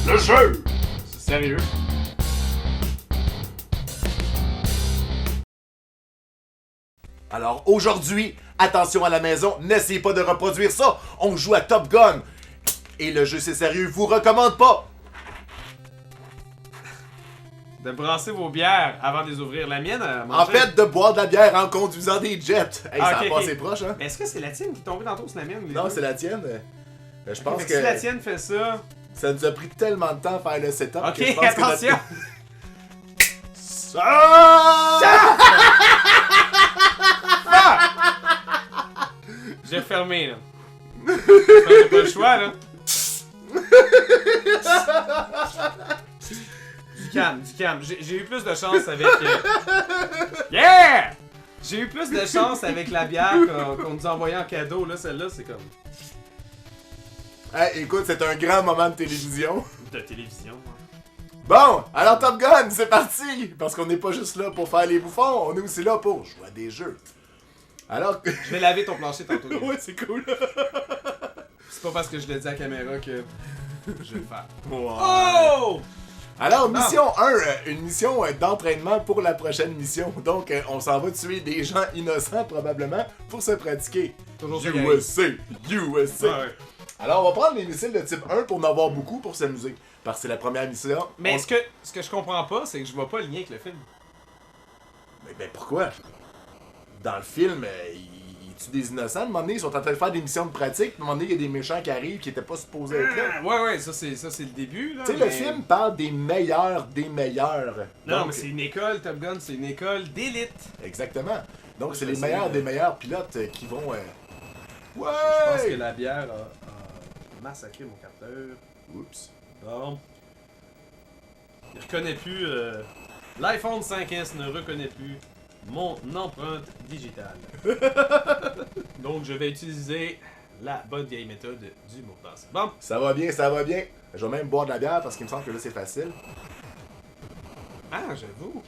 Le jeu! C'est sérieux? Alors aujourd'hui, attention à la maison, n'essayez pas de reproduire ça. On joue à Top Gun. Et le jeu c'est sérieux, vous recommande pas. De brasser vos bières avant de les ouvrir. La mienne, En fait, de boire de la bière en conduisant des jets. Hey, ça a ok, passé proche, hein? Mais est-ce que c'est la tienne qui est tombée tantôt ou c'est la mienne? Non, c'est la tienne. Je pense Fait que si la tienne fait ça... ça nous a pris tellement de temps à faire le setup Ok, que je pense attention! que notre... J'ai fermé, là. J'ai pas le choix, là. Du calme. J'ai eu plus de chance avec... Yeah! J'ai eu plus de chance avec la bière qu'on nous a envoyée en cadeau, là. Celle-là, c'est comme... Hey, écoute, c'est un grand moment de télévision. De télévision, hein. Bon, alors Top Gun, c'est parti! Parce qu'on n'est pas juste là pour faire les bouffons, on est aussi là pour jouer à des jeux. Alors que... Je vais laver ton plancher tantôt. ouais, c'est cool. C'est pas parce que je l'ai dit à la caméra que je vais le faire. Wow. Oh! Alors, mission 1, une mission d'entraînement pour la prochaine mission. Donc, on s'en va tuer des gens innocents, probablement, pour se pratiquer. Toujours ça, USA! USA! Ouais. Alors, on va prendre les missiles de type 1 pour en avoir beaucoup pour s'amuser. Parce que c'est la première mission. Mais ce que je comprends pas, c'est que je vois pas le lien avec le film. Mais pourquoi? Dans le film, ils tuent des innocents. À un moment donné, ils sont en train de faire des missions de pratique. À un moment donné, il y a des méchants qui arrivent qui étaient pas supposés être là. Ouais, ça c'est le début, là. Tu sais, le film parle des meilleurs des meilleurs. Non, Donc, mais c'est une école, Top Gun, c'est une école d'élite. exactement. Donc, c'est Je les sais, meilleurs mais- des meilleurs pilotes qui vont... Ouais! Je pense que la bière a massacré mon capteur. Oups. Bon. Il reconnaît plus... L'iPhone 5S ne reconnaît plus mon empreinte digitale. Donc, je vais utiliser la bonne vieille méthode du mot de passe. Bon. Ça va bien, ça va bien. Je vais même boire de la bière parce qu'il me semble que là, c'est facile. Ah, j'avoue.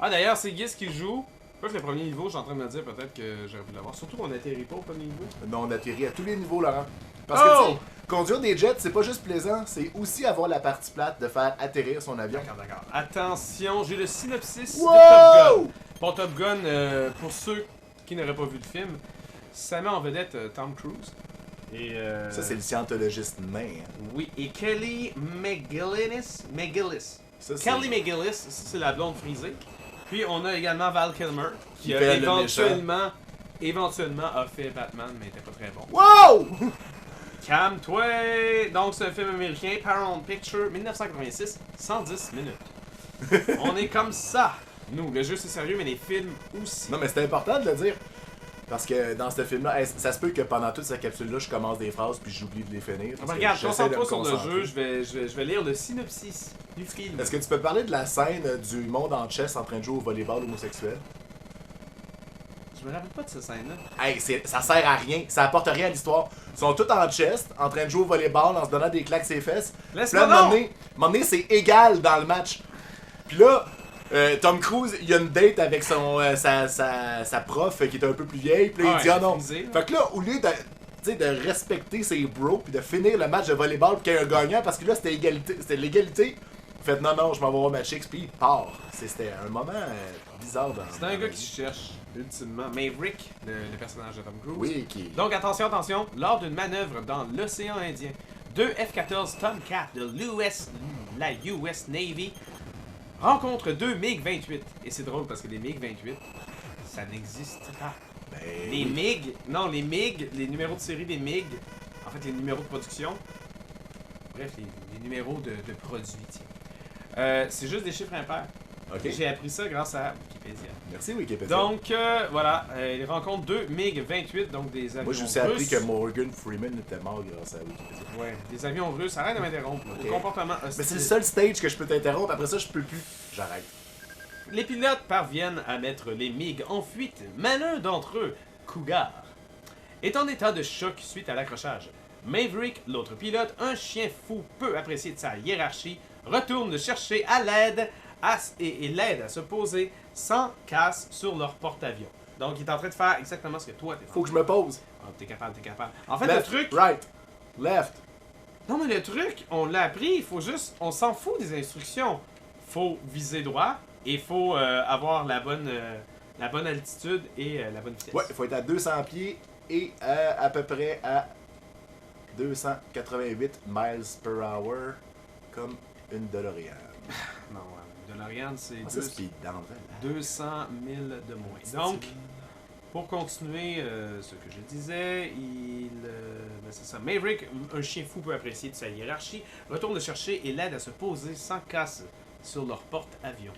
Ah, d'ailleurs, c'est Guis qui joue. Peut-être le premier niveau, je suis en train de me dire peut-être que j'aurais pu l'avoir. Surtout qu'on atterrit pas au premier niveau. Non, on atterrit à tous les niveaux, Laurent. Parce que, Oh! tu sais, conduire des jets, c'est pas juste plaisant, c'est aussi avoir la partie plate de faire atterrir son avion. D'accord. Attention, j'ai le synopsis de Top Wow! Gun. Pour Top Gun, pour ceux qui n'auraient pas vu le film, ça met en vedette Tom Cruise. Et, Ça, c'est le scientologiste nain. hein. Oui, et Kelly McGillis. Ça, c'est... Kelly McGillis, ça, c'est la blonde frisée. Puis on a également Val Kilmer, qui a fait le éventuellement a fait Batman, mais était pas très bon. Wow! Calme-toi! Donc c'est un film américain, Paramount Picture, 1986, 110 minutes. On est comme ça! Nous, le jeu c'est sérieux, mais les films aussi. Non, mais c'est important de le dire. Parce que dans ce film-là, ça se peut que pendant toute cette capsule-là, je commence des phrases puis j'oublie de les finir. Ah, parce que regarde, j'essaie de me concentre-toi sur le concentrer. jeu, je vais lire le synopsis du film. Est-ce que tu peux parler de la scène du monde en chess en train de jouer au volleyball homosexuel? Je me rappelle pas de cette scène-là. Hey, ça sert à rien, ça apporte rien à l'histoire. Ils sont tous en chest, en train de jouer au volleyball, en se donnant des claques ses fesses. Puis Laisse-moi là, à un donc! moment donné, c'est égal dans le match. Puis là, Tom Cruise, il a une date avec sa prof qui est un peu plus vieille. Puis là, il dit ah non. frisé, là. Fait que là, au lieu de, tu sais, de respecter ses bros puis de finir le match de volleyball puis qu'il y ait un gagnant, parce que là, c'était l'égalité. Fait non, je m'en vais voir ma chicks puis il part. C'était un moment bizarre dans C'est un gars qui se cherche, ultimement. Maverick, le personnage de Tom Cruise. Oui, qui... Donc attention, lors d'une manœuvre dans l'océan Indien, deux F-14 Tomcat de la US Navy rencontrent deux MiG-28. Et c'est drôle parce que les MiG-28, ça n'existe pas. Ben, Les oui. MiG, les numéros de série des MiG, en fait les numéros de production, bref, les numéros de produits, tiens. C'est juste des chiffres impairs. Ok. J'ai appris ça grâce à Wikipédia. Merci Wikipédia. Donc, voilà, ils rencontrent deux MiG-28, donc des avions Moi, je me suis russes. appris que Morgan Freeman était mort grâce à Wikipédia. Ouais, des avions russes, arrête de m'interrompre. Là. Ok. Le comportement hostile. Mais c'est le seul stage que je peux t'interrompre, après ça, je peux plus. J'arrête. Les pilotes parviennent à mettre les MiG en fuite, mais l'un d'entre eux, Cougar, est en état de choc suite à l'accrochage. Maverick, l'autre pilote, un chien fou peu apprécié de sa hiérarchie, retourne chercher à l'aide et l'aide à se poser sans casse sur leur porte-avions. Donc, il est en train de faire exactement ce que toi t'es Faut que je me pose. Ah, t'es capable. En fait, Left, le truc... right, left, Non, mais le truc, on l'a appris, il faut juste. On s'en fout des instructions. Faut viser droit et faut avoir la bonne altitude et la bonne vitesse. Ouais, il faut être à 200 pieds et à peu près à 288 miles per hour, comme une DeLorean. Non, DeLorean, c'est Ah, ça, speed down, 200 000 de moins. Donc, pour continuer ce que je disais, ben c'est ça. Maverick, un chien fou peu apprécié de sa hiérarchie, retourne le chercher et l'aide à se poser sans casse sur leur porte-avions.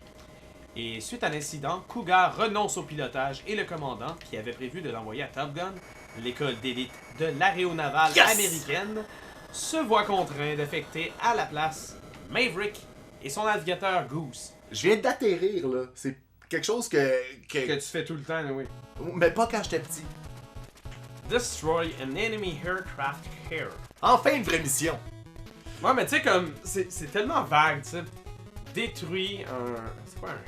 Et suite à l'incident, Cougar renonce au pilotage et le commandant, qui avait prévu de l'envoyer à Top Gun, l'école d'élite de l'aéronavale américaine, se voit contraint d'affecter à la place Maverick et son navigateur Goose. Je viens d'atterrir, là. C'est quelque chose que tu fais tout le temps, oui. Mais pas quand j'étais petit. Destroy an enemy aircraft carrier. Enfin, une vraie mission. Ouais, mais tu sais, comme, c'est tellement vague, tu sais. Détruit un. C'est quoi un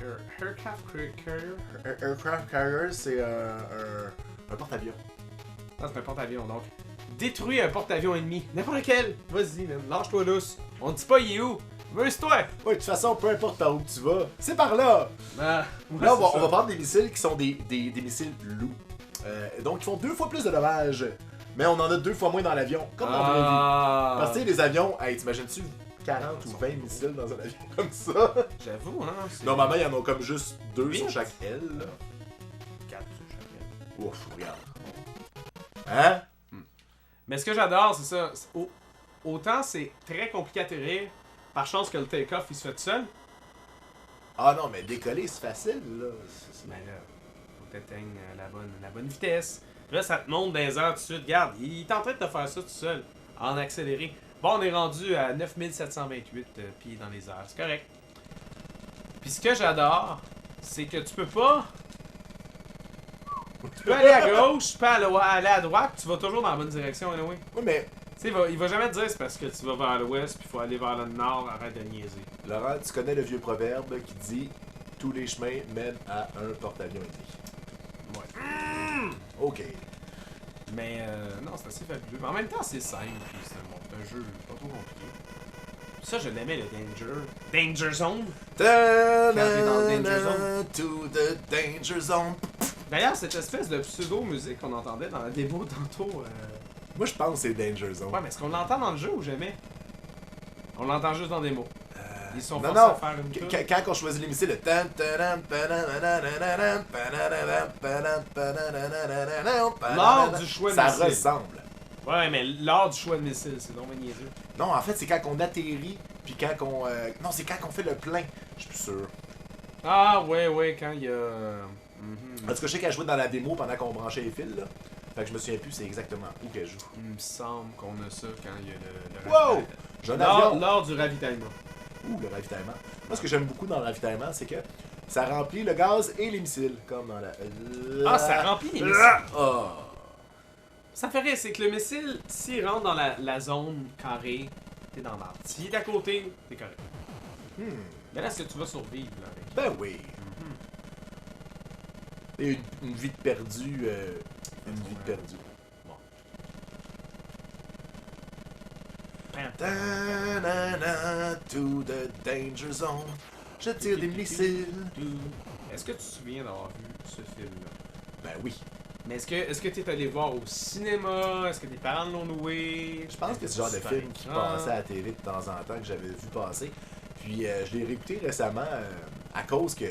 aircraft carrier? Aircraft carrier, c'est un porte-avions. Ah, c'est un porte-avions, donc. Détruit un porte-avions ennemi. N'importe lequel. Vas-y, man. Lâche-toi lousse. On te dit pas il est où. Veux-toi. Ouais, de toute façon, peu importe par où tu vas, c'est par là. Ah, ouais, Là, on va prendre des missiles qui sont des missiles loups. Donc, ils font 2 fois plus de dommages. Mais on en a 2 fois moins dans l'avion, comme dans la vraie vie. Parce que tu sais, les avions, hey, t'imagines-tu 40 ou 20 missiles dans un avion comme ça? J'avoue, hein. Normalement, il y en a comme juste 2 8. sur chaque aile. 4 sur chaque aile. Ouf, regarde. Hein? Mais ce que j'adore, c'est ça. Autant c'est très compliqué à atterrir, par chance que le take-off il se fait tout seul. Ah non, mais décoller, c'est facile, là. Mais là, faut que t'atteignes la bonne vitesse. Là, ça te monte dans les airs tout de suite. Regarde, il est en train de te faire ça tout seul, en accéléré. Bon, on est rendu à 9728 pieds dans les airs. C'est correct. Puis ce que j'adore, c'est que tu peux pas... Tu peux aller à gauche, tu peux aller à droite, tu vas toujours dans la bonne direction, anyway. Oui, mais Tu sais, il va jamais te dire c'est parce que tu vas vers l'ouest puis il faut aller vers le nord, arrête de niaiser. Laurent, tu connais le vieux proverbe qui dit « Tous les chemins mènent à un porte-avions ennemi Ouais. ». Ok. Mais non, c'est assez fabuleux. Mais en même temps, c'est simple, puis c'est un jeu pas trop compliqué. Ça, je l'aimais, le Danger Zone. Quand t'es dans le Danger Zone. To the danger zone. D'ailleurs, cette espèce de pseudo-musique qu'on entendait dans la démo tantôt... Moi, je pense que c'est danger zone. Ouais, mais est-ce qu'on l'entend dans le jeu ou jamais? On l'entend juste dans la démo. Ils sont non, forcés non. à faire une tune. Quand on choisit les missiles, le Lors du choix de ça missile. ressemble. Ouais, mais lors du choix de missile, c'est donc bien niaiseux. Non, en fait, c'est quand on atterrit, puis quand on... Non, c'est quand on fait le plein. Je suis plus sûr. Ah, ouais, quand il y a... En tout cas, je sais qu'elle jouait dans la démo pendant qu'on branchait les fils, là. Fait que je me souviens plus c'est exactement où qu'elle joue. Il me semble qu'on a ça quand il y a le Wow! ravitaillement. J'ai un avion. Lors du ravitaillement. Ouh, le ravitaillement. Moi, ce que j'aime beaucoup dans le ravitaillement, c'est que ça remplit le gaz et les missiles. Comme dans la... Ah, ça remplit les missiles. Oh. Ça me fait rire, c'est que le missile, s'il rentre dans la zone carrée, t'es dans l'arbre. S'il est à côté, t'es correct. Mais là, est-ce que tu vas survivre, là, avec? Ben oui. Et une vie de perdu. Une vie de perdu. Bon. Ta-na-na, to the danger zone. Je tire des missiles. Est-ce que tu te souviens d'avoir vu ce film-là? Ben oui. Mais est-ce que t'es allé voir au cinéma? Est-ce que tes parents l'ont loué? Je pense que c'est le genre de film qui passait à la télé de temps en temps que j'avais vu passer. Puis je l'ai réécouté récemment à cause que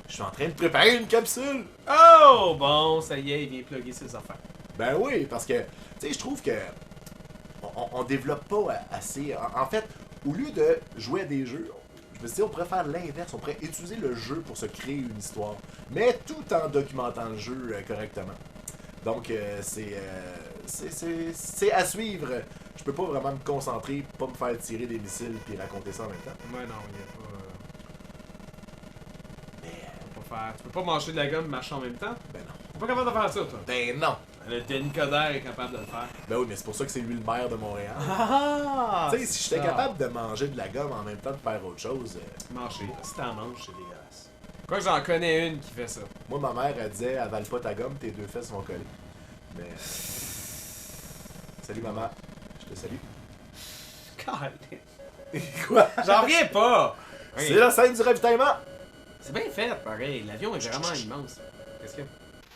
je suis en train de préparer une capsule. Oh! Bon, ça y est, il vient plugger ses affaires. Ben oui, parce que, tu sais, je trouve que on développe pas assez. En fait, au lieu de jouer à des jeux, je me suis dit, on pourrait faire l'inverse. On pourrait utiliser le jeu pour se créer une histoire, mais tout en documentant le jeu correctement. Donc, c'est à suivre. Je peux pas vraiment me concentrer, pas me faire tirer des missiles puis raconter ça en même temps. Ouais, non, il y a pas... Tu peux pas manger de la gomme et marcher en même temps? Ben non. T'es pas capable de faire ça, toi? Ben non. Le Denis Coderre est capable de le faire. Ben oui, mais c'est pour ça que c'est lui le maire de Montréal. Ah! Tu sais, si j'étais capable de manger de la gomme en même temps de faire autre chose... Manger. Si t'en manges, c'est dégueulasse. Quoi que j'en connais une qui fait ça. Moi, ma mère, elle disait, avale pas ta gomme, tes 2 fesses vont coller. Mais... Salut, maman. Je te salue. Quoi? J'en reviens pas! Oui. C'est la scène du ravitaillement! C'est bien fait, pareil. L'avion est vraiment immense. Qu'est-ce que...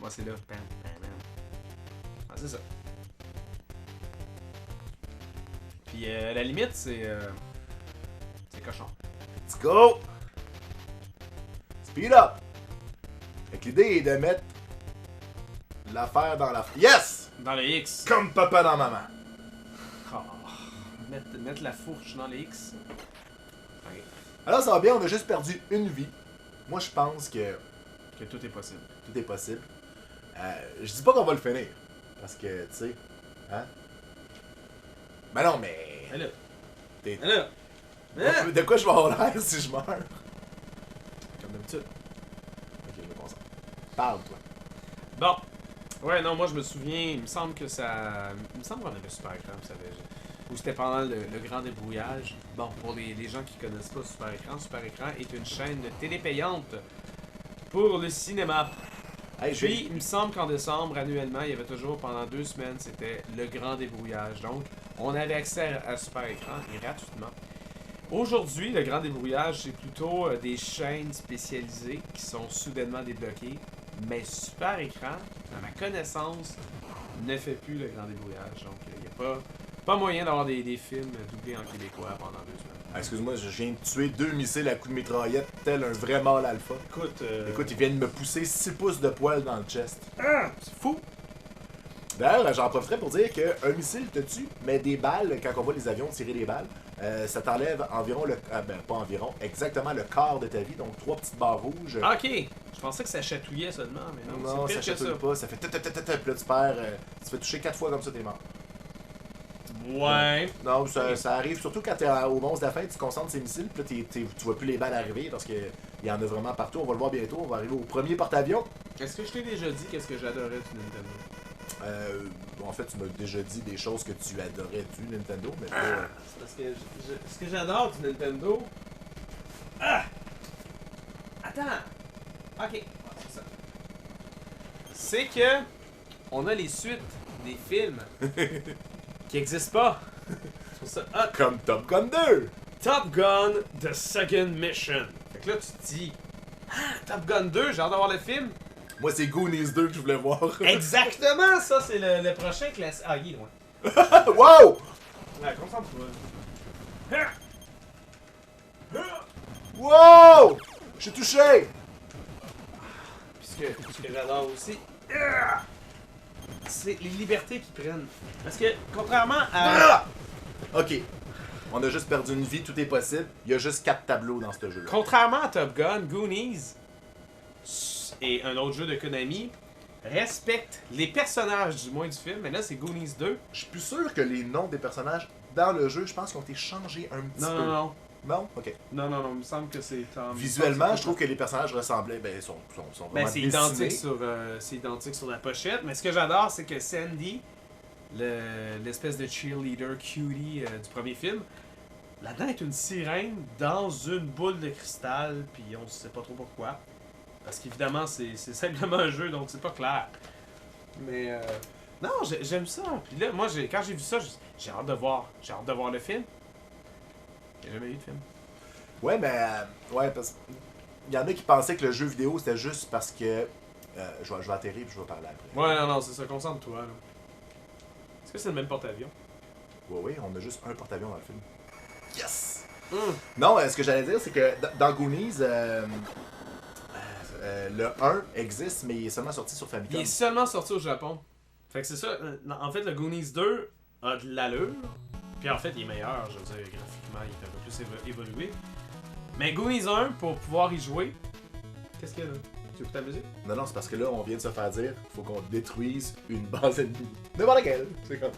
Moi, c'est là. Bam, bam, bam. Ah, c'est ça. Puis, à la limite, c'est... C'est cochon. Let's go! Speed up! Fait que l'idée est de mettre l'affaire dans la... Yes! Dans le X. Comme papa dans maman. Oh. Mettre la fourche dans le X. Ok. Alors ça va bien, on a juste perdu une vie. Moi je pense que Que tout est possible. tout est possible. Je dis pas qu'on va le finir. Parce que, tu sais... Hein? Ben non, mais... Mais là. T'es- Mais là. Hein? De quoi je vais avoir l'air si je meurs? Comme d'habitude. Ok, je me concentre. Parle, toi. Bon. Ouais, non, moi je me souviens, il me semble que ça. Il me semble qu'on avait Super Écran, vous savez. Ou c'était pendant le grand débrouillage. Bon, pour les gens qui connaissent pas Super Écran est une chaîne de télé payante pour le cinéma. Hey, Puis, il me semble qu'en décembre, annuellement, il y avait toujours pendant 2 semaines, c'était le grand débrouillage. Donc, on avait accès à Super Écran gratuitement. Aujourd'hui, le grand débrouillage, c'est plutôt des chaînes spécialisées qui sont soudainement débloquées. Mais Super Écran, à ma connaissance, ne fait plus le grand débrouillage. Donc, il n'y a pas moyen d'avoir des films doublés en québécois pendant 2 semaines. Ah, excuse-moi, je viens de tuer 2 missiles à coups de mitraillette, tel un vrai mâle alpha. Écoute, ils viennent me pousser 6 pouces de poil dans le chest. C'est fou! D'ailleurs, j'en profiterais pour dire qu'un missile te tue, mais des balles, quand on voit les avions tirer des balles, ça t'enlève environ pas environ, exactement le quart de ta vie, donc 3 petites barres rouges. Ah, ok! Je pensais que ça chatouillait seulement, mais non, Non, c'est ça pire que chatouille pas, ça fait tata, puis là tu perds, tu te fais toucher 4 fois comme ça, t'es mort. Ouais. Non, ça arrive surtout quand t'es au monstre de la fin, tu concentres ces missiles, puis là tu vois plus les balles arriver parce qu'il y en a vraiment partout. On va le voir bientôt, on va arriver au premier porte-avions. Est-ce que je t'ai déjà dit qu'est-ce que j'adorais du Nintendo? En fait, tu m'as déjà dit des choses que tu adorais du Nintendo, mais pas... C'est parce que ce que j'adore du Nintendo. Ah! Attends! Ok, ouais, c'est ça. C'est que on a les suites des films qui existent pas. C'est pour ça. Ah, Comme Top Gun 2! Top Gun The Second Mission. Fait que là, tu te dis, ah, Top Gun 2, j'ai hâte d'avoir le film. Moi, c'est Goonies 2 que je voulais voir. Exactement, ça, c'est le prochain classique. Ah, il est loin. Wow! Ouais, concentre-toi. Wow! Je suis touché! Puis ce que j'adore aussi, c'est les libertés qu'ils prennent. Parce que, contrairement à. Ah! Ok. On a juste perdu une vie, tout est possible. Il y a juste 4 tableaux dans ce jeu-là. Contrairement à Top Gun, Goonies et un autre jeu de Konami respectent les personnages du moins du film. Mais là, c'est Goonies 2. Je suis plus sûr que les noms des personnages dans le jeu, je pense qu'ils ont été changés un petit peu. Non. Non? Ok. Non, il me semble que c'est Tom. Visuellement, je trouve que les personnages ressemblaient, sont vraiment Ben, c'est dessinés. identique sur la pochette. Mais ce que j'adore, c'est que Sandy, l'espèce de cheerleader cutie du premier film, là-dedans est une sirène dans une boule de cristal, puis on sait pas trop pourquoi. Parce qu'évidemment, c'est simplement un jeu, donc c'est pas clair. Mais non, j'aime ça. Puis là, moi, quand j'ai vu ça, j'ai hâte de voir. J'ai hâte de voir le film. Il n'y a jamais eu de film. Ouais, mais... ouais, parce il y en a qui pensaient que le jeu vidéo, c'était juste parce que... je vais atterrir puis je vais parler après. Ouais, non, c'est ça. Concentre-toi, là. Est-ce que c'est le même porte-avions? Ouais, on a juste un porte-avions dans le film. Yes! Hum. Non, ce que j'allais dire, c'est que dans Goonies, le 1 existe, mais il est seulement sorti sur Famicom. Il est seulement sorti au Japon. Fait que c'est ça. En fait, le Goonies 2 a de l'allure. Puis en fait, il est meilleur. Je veux dire, graphiquement, il est un peu plus évolué. Mais Goonies 1, pour pouvoir y jouer... Qu'est-ce qu'il y a là? Tu écoutes ta musique? Non, c'est parce que là, on vient de se faire dire qu'il faut qu'on détruise une base ennemie. N'importe laquelle. C'est comme...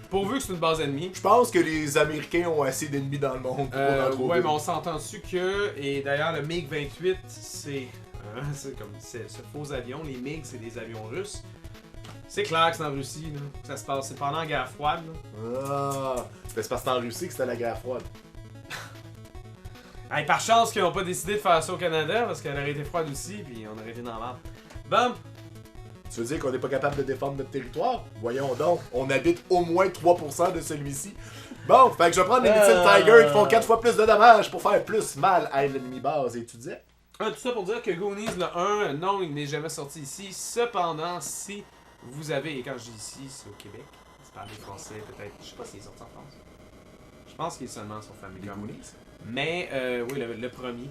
Pourvu que c'est une base ennemie. Je pense que les Américains ont assez d'ennemis dans le monde pour en trouver. Ouais, mais on s'entend dessus que... Et d'ailleurs, le MiG-28, c'est comme ce faux avion. Les MiG, c'est des avions russes. C'est clair que c'est en Russie, là. Ça se passe, c'est pendant la guerre froide, là. Ah, c'est parce que c'est en Russie que c'était la guerre froide. Hey, par chance qu'ils n'ont pas décidé de faire ça au Canada, parce qu'elle aurait été froide aussi, puis on aurait été dans l'âme. Bam! Tu veux dire qu'on n'est pas capable de défendre notre territoire? Voyons donc, on habite au moins 3% de celui-ci. Bon, fait que je vais prendre les missiles Tiger qui font 4 fois plus de dommages pour faire plus mal à l'ennemi base. Et tu disais? Tout ça pour dire que Goonies, le 1, non, il n'est jamais sorti ici. Cependant, si vous avez, et quand je dis ici, c'est au Québec, c'est par les Français peut-être, je sais pas s'il est sorti en France. Je pense qu'il est seulement sur Les Famicom. Goonies? Mais, oui, le premier.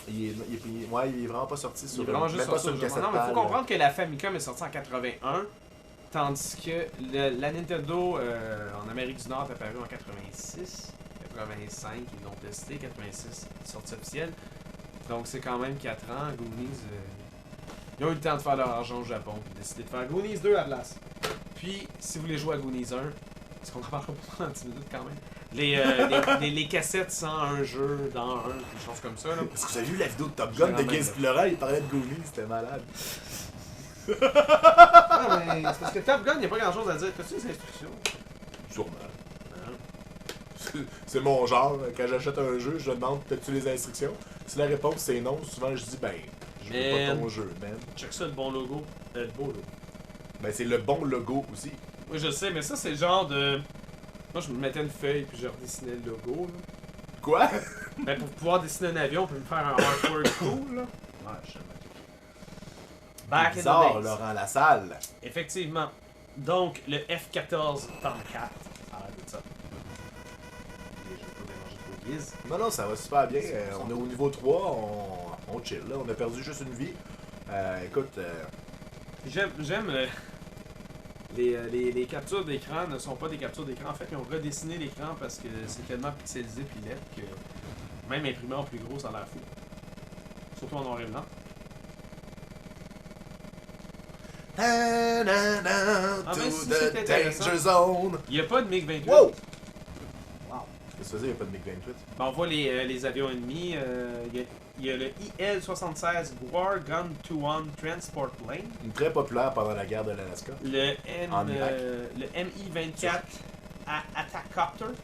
Il est vraiment pas sorti sur Il est vraiment juste même pas sorti sur une au Japon. cassette Non, mais faut PAL. comprendre que la Famicom est sortie en 81, tandis que la Nintendo en Amérique du Nord est apparue en 86, 85, ils l'ont testé, 86, sortie officielle. Donc c'est quand même 4 ans, Goonies, ils ont eu le temps de faire leur argent au Japon, puis décidé de faire Goonies 2 à la place. Puis, si vous voulez jouer à Goonies 1, parce qu'on en parlera pas pendant 10 minutes quand même, les cassettes sans un jeu dans un, des choses comme ça, là. Est-ce que vous avez vu la vidéo de Top Gun de Gaze Laurent? Il parlait de Goonies, c'était malade. Ah, mais c'est parce que Top Gun, il n'y a pas grand chose à dire. T'as-tu des instructions? Sûrement. C'est mon genre. Quand j'achète un jeu, je demande t'as-tu les instructions? Si la réponse c'est non, souvent je dis ben, je veux pas ton jeu, man. Check ça, le bon logo. Le beau logo. Ben c'est le bon logo aussi. Oui, je sais, mais ça, c'est le genre de. Moi, je me mettais une feuille puis je redessinais le logo, là. Quoi? Ben, pour pouvoir dessiner un avion, on peut me faire un artwork cool, là. Ouais, je sais pas. Back in Bizarre, the days. Laurent Lassalle. Effectivement. Donc, le F-14 Tomcat. Arrête de ça. Je vais pas déranger trop Guise. Non, ça va super bien. On est au niveau 3, on chill là. On a perdu juste une vie. Écoute, J'aime les captures d'écran ne sont pas des captures d'écran. En fait, ils ont redessiné l'écran parce que c'est tellement pixelisé puis laid que même imprimé en plus gros, ça a l'air fou. Surtout en noir et blanc. to mais si the c'est intéressant. danger zone. Il n'y a pas de MiG-28. Wow! Qu'est-ce que ça, il n'y a pas de MiG-28? On voit les avions ennemis. Il y a le IL-76 War Gun 2-1 Transport Plane. Une très populaire pendant la guerre de l'Alaska. En Irak. Le MI-24 Attack Copter.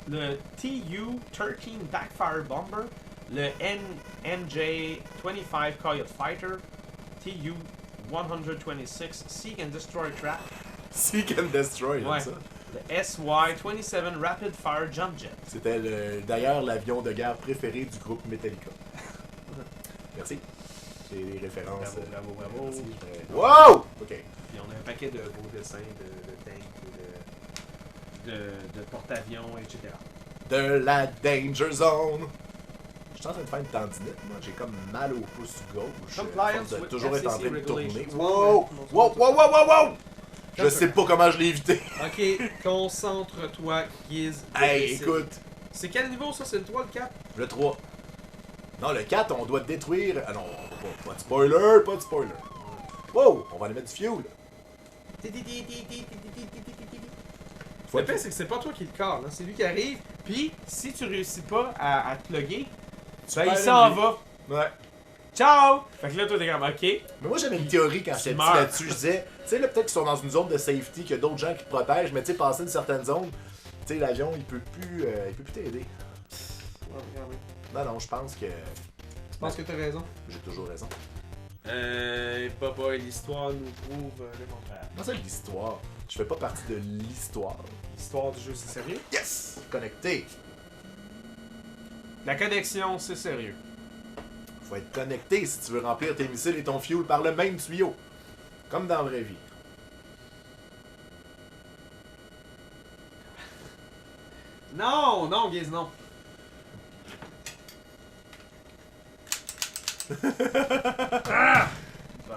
Le TU-13 Backfire Bomber. Le MJ-25 Coyote Fighter. TU-126 Seek and Destroy Trap. Seek and Destroy, Ouais. ça. Le SY-27 Rapid Fire Jump Jet. C'était d'ailleurs l'avion de guerre préféré du groupe Metallica. Merci. C'est les références. Bravo. Merci, wow! Ok. Puis on a un paquet de beaux dessins de tanks, de porte-avions, etc. De la Danger Zone. Je suis en train de faire une tendinite, moi. J'ai comme mal au pouce gauche. Compliance De with toujours être en train de FCC tourner. regulations. Wow! Je sais pas comment je l'ai évité. Ok, concentre-toi, Giz. Hey, écoute. C'est quel niveau ça? C'est le 3, le 4? Le 3. Non, le 4, on doit détruire. Ah non, pas de spoiler, pas de spoiler. Wow, on va aller mettre du fuel. Le pire, c'est que c'est pas toi qui le cale, hein. C'est lui qui arrive. Puis, si tu réussis pas à te plugger, ben il perds s'en une vie. va. Ouais. Ciao! Fait que là, toi, t'es comme, ok. Mais moi, j'avais une théorie quand j'étais petit meurs. là-dessus. Je disais, tu sais, là, peut-être qu'ils sont dans une zone de safety, qu'il y a d'autres gens qui te protègent, mais tu sais, passer une certaine zone, tu sais, l'avion, il peut plus t'aider. Non, je pense que. Je pense que t'as raison. J'ai toujours raison. Papa, l'histoire nous prouve le contraire. Moi, c'est l'histoire. Je fais pas partie de l'histoire. L'histoire du jeu, c'est sérieux? Yes! Connecté. La connexion, c'est sérieux. Faut être connecté si tu veux remplir tes missiles et ton fuel par le même tuyau. Comme dans la vraie vie. Non, Giz, non.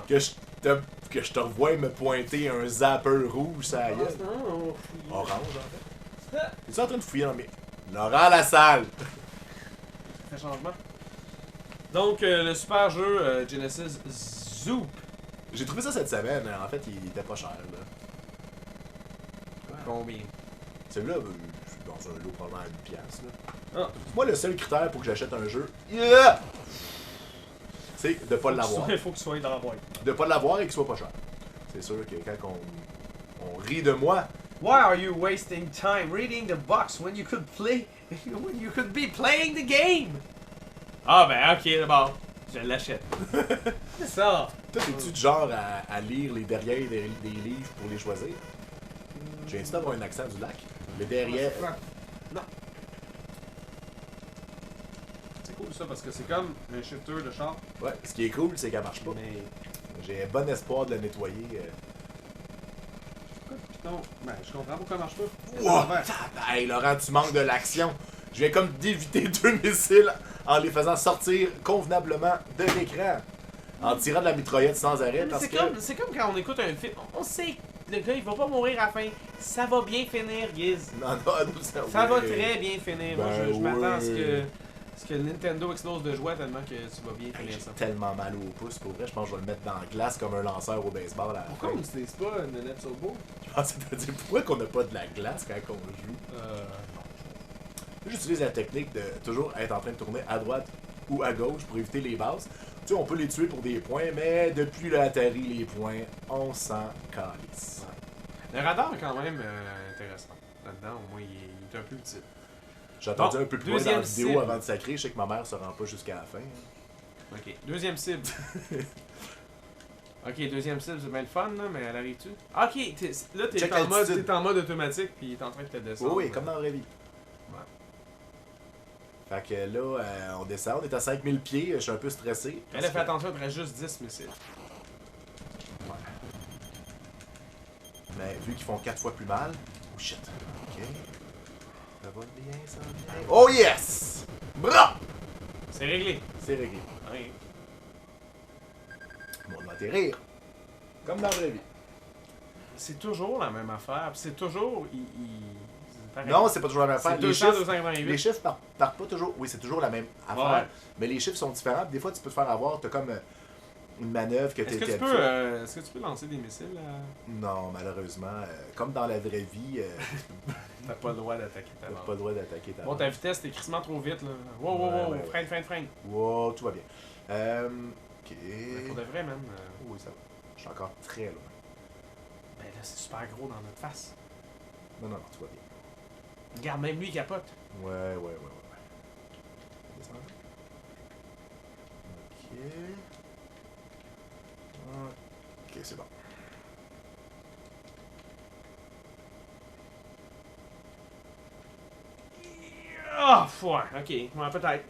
Que je te revoie me pointer un zapper rouge, ça y est. Orange, en fait. Es-tu en train de fouiller dans mes. Laurent Lassalle! Fait changement. Donc, le super jeu Genesis Zoop. J'ai trouvé ça cette semaine. En fait, il était pas cher, là. Combien? Celui-là, je suis dans un lot probablement à 1 pièce, là. Ah. Moi, le seul critère pour que j'achète un jeu, yeah! C'est de pas l'avoir. Il faut que tu sois dans la boîte. De pas l'avoir et qu'il soit pas cher. C'est sûr que quand on rit de moi, Why are you wasting time reading the box when you could be playing the game? Ah ben ok, d'abord, je l'achète. C'est ça. toi, t'es-tu du genre à lire les derrière des livres pour les choisir? J'ai insisté d'avoir un accent du lac. Les derrière. Non. C'est cool ça, parce que c'est comme un shifter de char. Ouais, ce qui est cool, c'est qu'elle marche pas. Mais... J'ai bon espoir de la nettoyer. Non, ben, je comprends pourquoi elle marche pas. Wow! Hey, Laurent, tu manques de l'action. Je viens comme d'éviter 2 missiles en les faisant sortir convenablement de l'écran. En tirant de la mitraillette sans arrêt. Parce que... c'est comme quand on écoute un film. On sait que le gars, il va pas mourir à la fin. Ça va bien finir, Giz. Non, Ça va très bien finir. Moi, je m'attends à ce que Nintendo explose de joie tellement que tu vas bien finir ça. Tellement mal au pouce, pour vrai. Je pense que je vais le mettre dans la glace comme un lanceur au baseball à la Pourquoi fin. on n'utilise pas une Net Turbo? Je pensais te dire pourquoi qu'on n'a pas de la glace quand on joue. J'utilise la technique de toujours être en train de tourner à droite ou à gauche pour éviter les bases. Tu sais, on peut les tuer pour des points, mais depuis l'Atari, les points, on s'en calisse. Le radar est quand même intéressant. Là-dedans, au moins, il est un peu utile. J'ai attendu Bon, un peu plus loin dans la vidéo cible. avant de sacrer. Je sais que ma mère se rend pas jusqu'à la fin. Ok, deuxième cible. Ok, deuxième cible, c'est bien le fun, là, mais elle arrive-tu? Ok, là, Check t'es en mode automatique, puis il est en train de te descendre. Oui, comme dans la vraie vie. Ouais. Fait que là, on descend, on est à 5000 pieds, je suis un peu stressé. Elle a fait attention, il te reste juste 10 missiles. Ouais. Mais vu qu'ils font 4 fois plus mal. Oh shit. Ok. Ça va bien, ça va bien. Oh yes! Bra! C'est réglé. C'est réglé. Ouais. Bon, on va atterrir. Comme dans la vraie vie. C'est toujours la même affaire, puis c'est toujours... c'est pareil. Non, c'est pas toujours la même affaire. C'est 200, 288. Les chiffres partent pas toujours. Oui, c'est toujours la même affaire. Ouais. Mais les chiffres sont différents. Des fois, tu peux te faire avoir. T'as comme une manœuvre que Est-ce t'es que tu peux lancer des missiles? Non, malheureusement. Comme dans la vraie vie, T'as pas le droit d'attaquer ta t'as barre. pas le droit d'attaquer ta Bon, ta vitesse, t'es crissement trop vite, là. Wow, wow, wow, Ouais. freine. Wow, tout va bien. Ok. Mais pour de vrai, man. Oui, ça va. Je suis encore très loin. Ben là, c'est super gros dans notre face. Non, tout va bien. Regarde, même lui, il capote. Ouais. Descends. Ok, c'est bon. Ah, ouais, ok. Ouais, peut-être.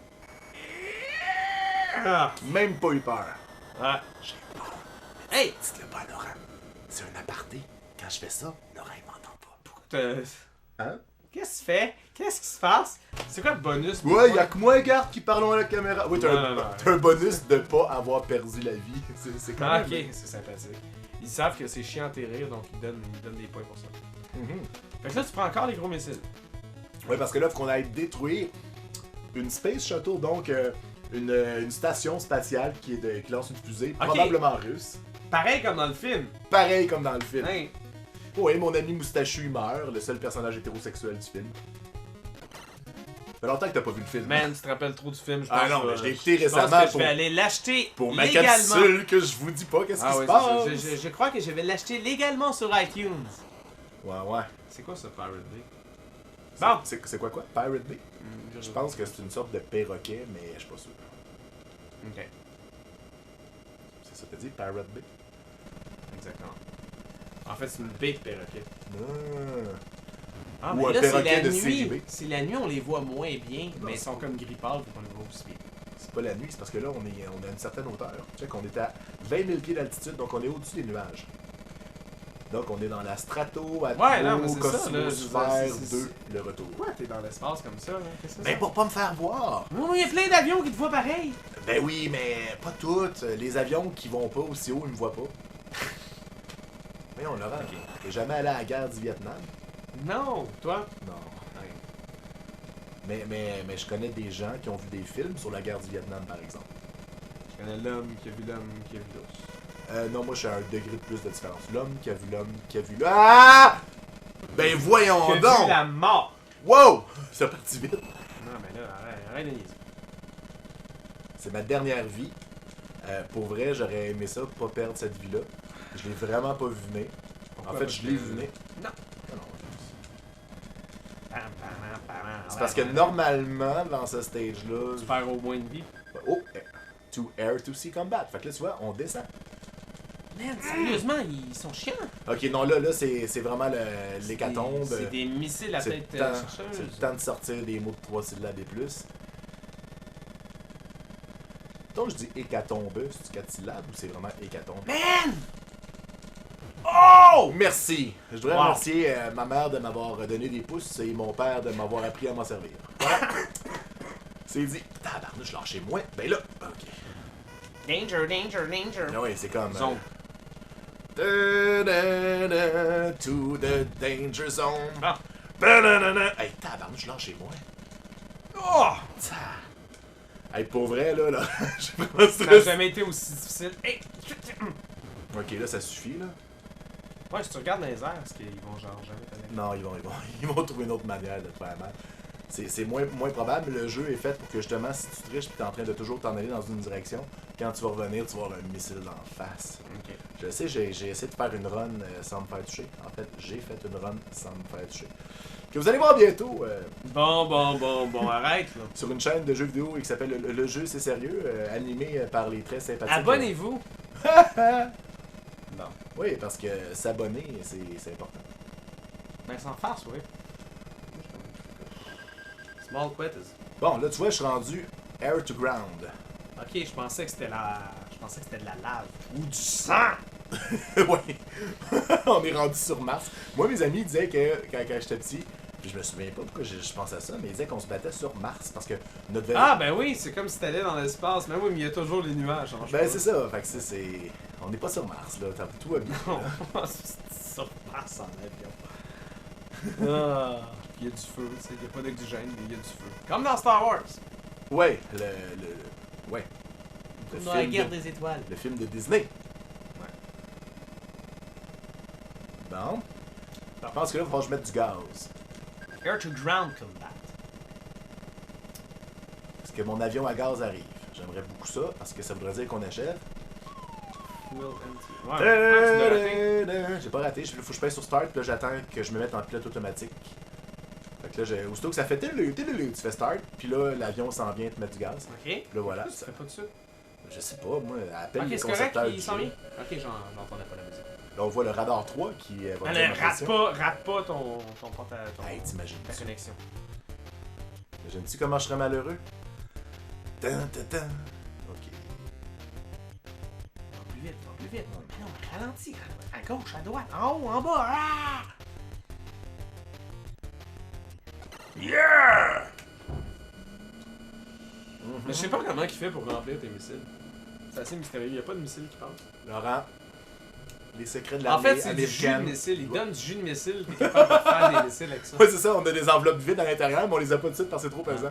Ah. Même pas eu peur. Ouais. J'ai peur. Hey! Dites-le pas à Laurent. C'est un aparté. Quand je fais ça, Laurent, il m'entend pas. Hein? Qu'est-ce que tu fais? Qu'est-ce qui se passe? C'est quoi le bonus? Ouais, y'a que moi, garde, qui parlons à la caméra. Oui, Non. t'as un bonus de pas avoir perdu la vie. C'est quand Ah, même... ok, c'est sympathique. Ils savent que c'est chiant à terrir, donc ils donnent des points pour ça. Fait que là, tu prends encore les gros missiles. Ouais, parce que là, faut qu'on aille détruire une Space Shuttle, donc une station spatiale qui lance une fusée, Ok. probablement russe. Pareil comme dans le film. Pareil comme dans le film. Hein? Ouais, mon ami moustachu meurt, le seul personnage hétérosexuel du film. Ça fait longtemps que t'as pas vu le film. Man, tu te rappelles trop du film, je pense. Ah non, mais je l'ai écouté je pense récemment que je vais aller l'acheter pour ma légalement. capsule que je vous dis pas qu'est-ce qui Ah se oui, passe. c'est ça. Je crois que je vais l'acheter légalement sur iTunes. Ouais. C'est quoi ça, Pirate Bay? Bon. C'est quoi? Pirate Bay? Je Je pense que c'est une sorte de perroquet, mais je suis pas sûr. Ok, C'est ça que t'as dit, Pirate Bay? exactement. En fait, c'est une baie de perroquet. Ah. Ah, Ou mais un là, c'est perroquet la de série nuit. B. C'est la nuit, on les voit moins bien, Non, mais ils c'est sont pas- comme gris pâle, puis on les voit aussi bien. C'est pas la nuit, c'est parce que là, on a une certaine hauteur. Check, on est à 20 000 pieds d'altitude, donc on est au-dessus des nuages. Donc on est dans la Ouais, non, mais c'est ça, là, cosmosphère c'est- 2, le retour. Pourquoi t'es dans l'espace comme ça, là? Qu'est-ce que c'est Ben ça? pour pas me faire voir! Oui, il y a plein d'avions qui te voient pareil! Ben oui, mais pas toutes. Les avions qui vont pas aussi haut, ils me voient pas. Mais on l'aura. T'es jamais allé à la guerre du Vietnam? Non! Toi? Non. Mais je connais des gens qui ont vu des films sur la guerre du Vietnam, par exemple. Je connais l'homme qui a vu l'ours. Non, moi, je suis à un degré de plus de différence. L'homme qui a vu l'homme qui a vu l'homme. Ah! Ben voyons Qui a donc! vu la mort! Wow! C'est parti vite. Non, mais là, arrête de niaiser. C'est ma dernière vie. Pour vrai, j'aurais aimé ça, pas perdre cette vie-là. Je l'ai vraiment pas vu venir. En fait, je l'ai vu venir. Non. Ah non, C'est c'est parce que normalement, dans ce stage-là. Tu perds au moins une vie. Oh! To air to sea combat. Fait que là, tu vois, on descend. Man, sérieusement, ils sont chiants. Ok, non, là c'est vraiment l'hécatombe. C'est des missiles à C'est tête le temps- chercheuse. c'est le temps de sortir des mots de 3 syllabes et plus. Donc je dis hécatombe, c'est 4 syllabes ou c'est vraiment hécatombe? Man! Oh! Merci! Je voudrais Wow. remercier ma mère de m'avoir donné des pouces et mon père de m'avoir appris à m'en servir. Voilà. C'est dit. Tabarnouche, lâchez moi. Ben là, ok. Danger, danger, danger. Ah ouais, c'est comme. Zone. Da-da-da, to the danger zone. Ah. Da-da-da-da. Hey, tabarnouche, lâchez-moi. Oh! Ça. Hey, pour vrai, là, j'ai vraiment Ça n'a stressé. jamais été aussi difficile. Hey! Ok, là, ça suffit, là. Ouais, si tu regardes dans les airs, est-ce qu'ils vont genre jamais t'aller? Non, ils vont trouver une autre manière de te faire mal. C'est moins probable, mais le jeu est fait pour que justement, si tu triches et t'es en train de toujours t'en aller dans une direction, quand tu vas revenir, tu vas avoir un missile d'en face. Ok. Je sais, j'ai essayé de faire une run sans me faire toucher. En fait, j'ai fait une run sans me faire toucher. Que vous allez voir bientôt Bon, arrête là. sur une chaîne de jeux vidéo qui s'appelle Le Jeu c'est sérieux, animé par les très sympathiques. Abonnez-vous! Non. Oui, parce que s'abonner, c'est important. Ben, sans farce, oui. Small quitters. Bon, là, tu vois, je suis rendu air to ground. Ok, je pensais que c'était de la lave. Ou du sang! Oui. On est rendu sur Mars. Moi, mes amis disaient que quand j'étais petit, puis je me souviens pas pourquoi je pensais à ça, mais ils disaient qu'on se battait sur Mars parce que notre vélo. Ah, ben oui, c'est comme si t'allais dans l'espace. Mais oui, mais il y a toujours les nuages. Hein, Ben, c'est ça. Fait que c'est. On n'est pas sur Mars, là. Tout va bien. Non, c'est sur Mars en avion. Ah, il y a du feu, tu sais. Il n'y a pas d'oxygène, mais il y a du feu. Comme dans Star Wars. Ouais, ouais. Le Comme dans la film guerre de- des étoiles. Le film de Disney. Bon. Je pense que là, il va falloir que je mette du gaz. Air to ground combat. Parce que mon avion à gaz arrive. J'aimerais beaucoup ça, parce que ça voudrait dire qu'on achève. Fuel empty. Ouais, pourquoi tu l'as raté? J'ai pas raté, faut que je paye sur Start, puis là j'attends que je me mette en pilote automatique. Fait que là, aussitôt que ça fait tu fais Start, puis là l'avion s'en vient te mettre du gaz. Ok. Puis là voilà. Pourquoi tu fais pas de suite? Je sais pas, moi, appelle Ok, les c'est correct, concepteurs il du s'en jeu. vient. Ok, j'entendais pas la musique. Là on voit le radar 3 qui va me dire ma Rate position. pas ton Hey, t'imagines ta connexion. Imagines-tu comment je serais malheureux? Tan, tan, tan. Ok. Va plus vite, va plus vite. Non, ralentis. À gauche, à droite, en haut, en bas. Ah! Yeah! Mais je sais pas comment il fait pour remplir tes missiles. C'est assez mystérieux, il y a pas de missiles qui passent. Laurent, les secrets de En l'armée fait, c'est du jus de américaine. missile. Il donne du jus de missile, t'es capable de faire des missiles avec ça. Ouais, c'est ça, on a des enveloppes vides à l'intérieur, mais on les a pas de suite parce que c'est trop pesant.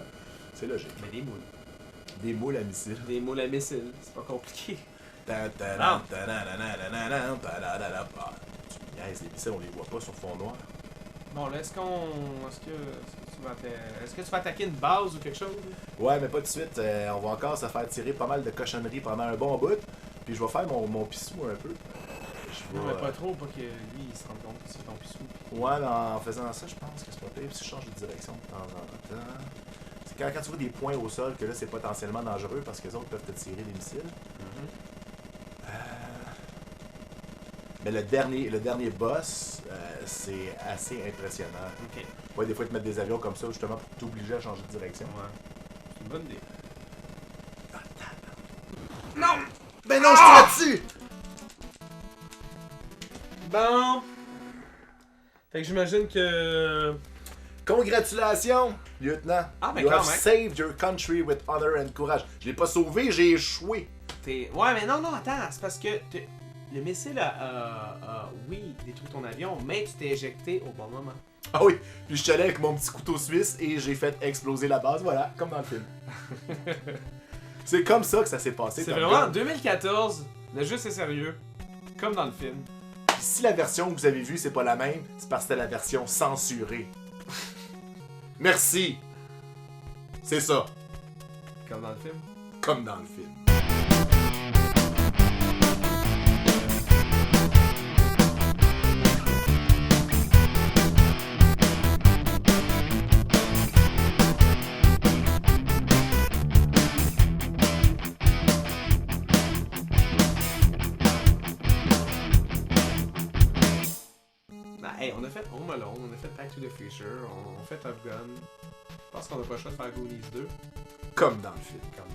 C'est logique. Mais des moules. Des moules à missiles. Des moules à missiles, c'est pas compliqué. Tan, tan, Ah. tan, tan, tan, tan, tan, tan, tadadada. Ah, tu me niaises, les missiles, on les voit pas sur fond noir. Bon, là, est-ce que tu vas attaquer une base ou quelque chose? Ouais, mais pas tout de suite. On va encore se faire tirer pas mal de cochonneries pendant un bon bout. Puis je vais faire mon pissou un peu. Je Non, vais, mais pas trop, pas que lui, il se rende compte que c'est ton pissou. Ouais, mais en faisant ça, je pense que c'est pas pire. Puis si je change de direction de temps en temps. C'est quand tu vois des points au sol que là, c'est potentiellement dangereux parce que les autres peuvent te tirer des missiles. Mais le dernier boss, c'est assez impressionnant. Ok. Ouais, des fois, ils te mettent des avions comme ça justement pour t'obliger à changer de direction. Ouais. C'est une bonne idée. Non! Ben non, je suis là-dessus! Bon. Fait que j'imagine que. Congratulations, lieutenant! Ah, ben You quand have même. saved your country with honor and courage. Je l'ai pas sauvé, j'ai échoué. Ouais, mais non, attends, c'est parce que le missile oui, détruit ton avion, mais tu t'es éjecté au bon moment. Ah oui, puis je suis allé avec mon petit couteau suisse et j'ai fait exploser la base, voilà, comme dans le film. C'est comme ça que ça s'est passé. C'est Top vraiment en Gun. 2014, le jeu c'est sérieux, comme dans le film. Puis si la version que vous avez vue, c'est pas la même, c'est parce que c'était la version censurée. Merci! C'est ça, Comme dans le film. comme dans le film. Home Alone, on a fait Back to the Future, on fait Top Gun. Je pense qu'on n'a pas le choix de faire Goonies 2. Comme dans le film. Comme